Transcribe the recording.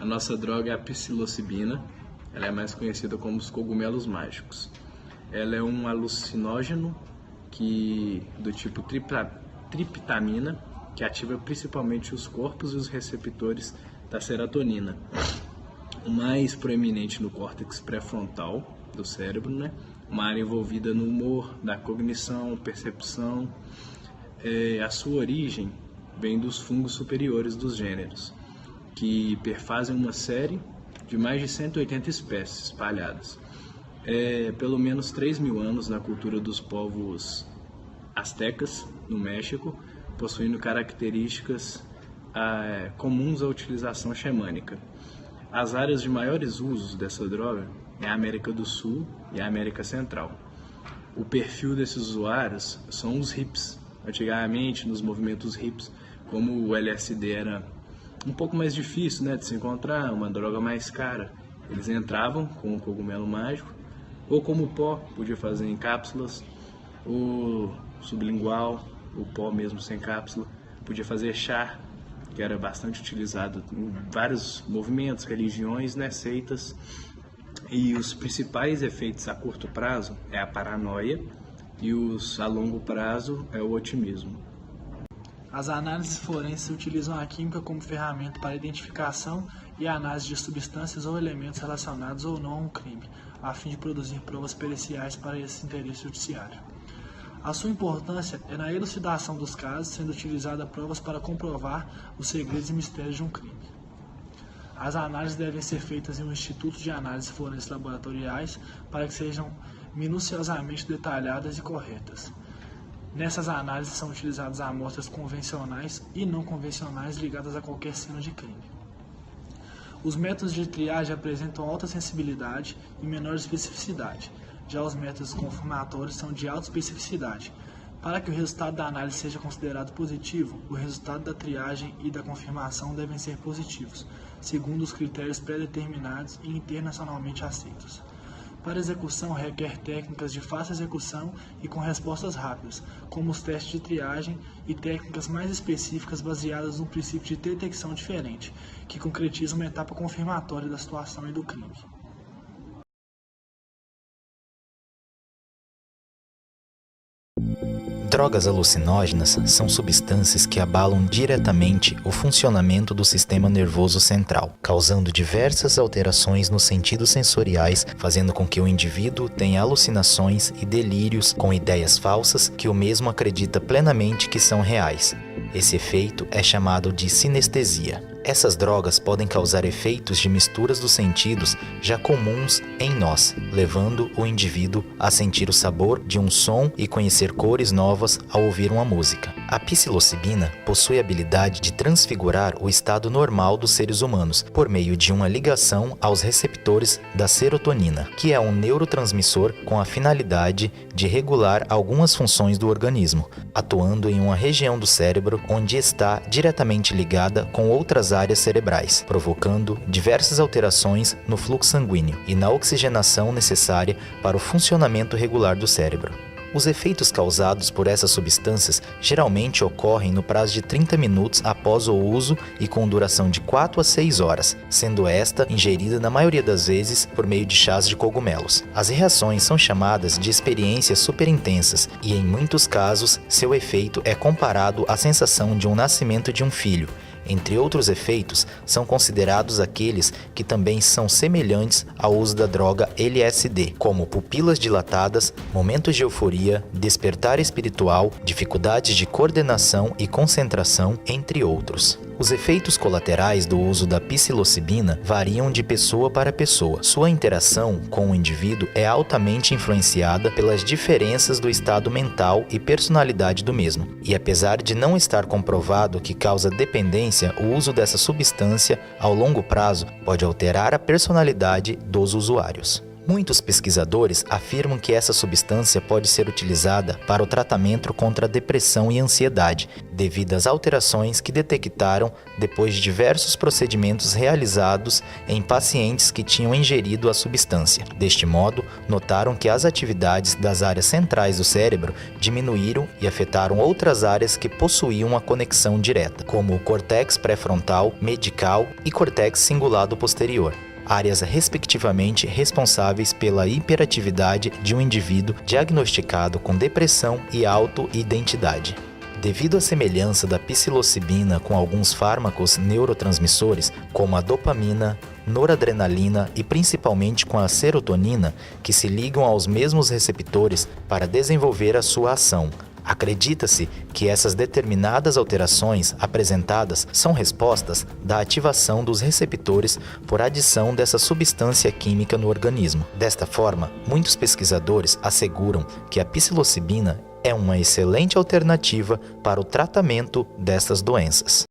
nossa droga é a psilocibina. Ela é mais conhecida como os cogumelos mágicos. Ela é um alucinógeno do tipo triptamina, que ativa principalmente os corpos e os receptores da serotonina. O mais proeminente no córtex pré-frontal do cérebro, né? Uma área envolvida no humor, da cognição, percepção. A sua origem vem dos fungos superiores dos gêneros, que perfazem uma série de mais de 180 espécies espalhadas. Pelo menos 3.000 anos na cultura dos povos astecas, no México, possuindo características comuns à utilização xamânica. As áreas de maiores usos dessa droga é a América do Sul e a América Central. O perfil desses usuários são os hippies. Antigamente, nos movimentos hippies, como o LSD era um pouco mais difícil, né, de se encontrar, uma droga mais cara, eles entravam com o cogumelo mágico, ou como pó, podia fazer em cápsulas, ou sublingual, o pó mesmo sem cápsula, podia fazer chá, que era bastante utilizado em vários movimentos, religiões, né, seitas. E os principais efeitos a curto prazo é a paranoia e a longo prazo é o otimismo. As análises forenses utilizam a química como ferramenta para a identificação e análise de substâncias ou elementos relacionados ou não a um crime, a fim de produzir provas periciais para esse interesse judiciário. A sua importância é na elucidação dos casos, sendo utilizada provas para comprovar os segredos e mistérios de um crime. As análises devem ser feitas em um instituto de análises forenses laboratoriais para que sejam minuciosamente detalhadas e corretas. Nessas análises são utilizadas amostras convencionais e não convencionais ligadas a qualquer cena de crime. Os métodos de triagem apresentam alta sensibilidade e menor especificidade. Já os métodos confirmatórios são de alta especificidade. Para que o resultado da análise seja considerado positivo, o resultado da triagem e da confirmação devem ser positivos, segundo os critérios pré-determinados e internacionalmente aceitos. Para execução, requer técnicas de fácil execução e com respostas rápidas, como os testes de triagem e técnicas mais específicas baseadas num princípio de detecção diferente, que concretizam uma etapa confirmatória da situação e do crime. Drogas alucinógenas são substâncias que abalam diretamente o funcionamento do sistema nervoso central, causando diversas alterações nos sentidos sensoriais, fazendo com que o indivíduo tenha alucinações e delírios com ideias falsas que o mesmo acredita plenamente que são reais. Esse efeito é chamado de sinestesia. Essas drogas podem causar efeitos de misturas dos sentidos já comuns em nós, levando o indivíduo a sentir o sabor de um som e conhecer cores novas ao ouvir uma música. A psilocibina possui a habilidade de transfigurar o estado normal dos seres humanos por meio de uma ligação aos receptores da serotonina, que é um neurotransmissor com a finalidade de regular algumas funções do organismo, atuando em uma região do cérebro onde está diretamente ligada com outras áreas cerebrais, provocando diversas alterações no fluxo sanguíneo e na oxigenação necessária para o funcionamento regular do cérebro. Os efeitos causados por essas substâncias geralmente ocorrem no prazo de 30 minutos após o uso e com duração de 4 a 6 horas, sendo esta ingerida na maioria das vezes por meio de chás de cogumelos. As reações são chamadas de experiências superintensas e, em muitos casos, seu efeito é comparado à sensação de um nascimento de um filho. Entre outros efeitos, são considerados aqueles que também são semelhantes ao uso da droga LSD, como pupilas dilatadas, momentos de euforia, despertar espiritual, dificuldades de coordenação e concentração, entre outros. Os efeitos colaterais do uso da psilocibina variam de pessoa para pessoa. Sua interação com o indivíduo é altamente influenciada pelas diferenças do estado mental e personalidade do mesmo. E apesar de não estar comprovado que causa dependência, o uso dessa substância ao longo prazo pode alterar a personalidade dos usuários. Muitos pesquisadores afirmam que essa substância pode ser utilizada para o tratamento contra a depressão e ansiedade, devido às alterações que detectaram depois de diversos procedimentos realizados em pacientes que tinham ingerido a substância. Deste modo, notaram que as atividades das áreas centrais do cérebro diminuíram e afetaram outras áreas que possuíam a conexão direta, como o córtex pré-frontal, medial e córtex cingulado posterior, áreas respectivamente responsáveis pela hiperatividade de um indivíduo diagnosticado com depressão e autoidentidade. Devido à semelhança da psilocibina com alguns fármacos neurotransmissores, como a dopamina, noradrenalina e principalmente com a serotonina, que se ligam aos mesmos receptores para desenvolver a sua ação, acredita-se que essas determinadas alterações apresentadas são respostas da ativação dos receptores por adição dessa substância química no organismo. Desta forma, muitos pesquisadores asseguram que a psilocibina é uma excelente alternativa para o tratamento destas doenças.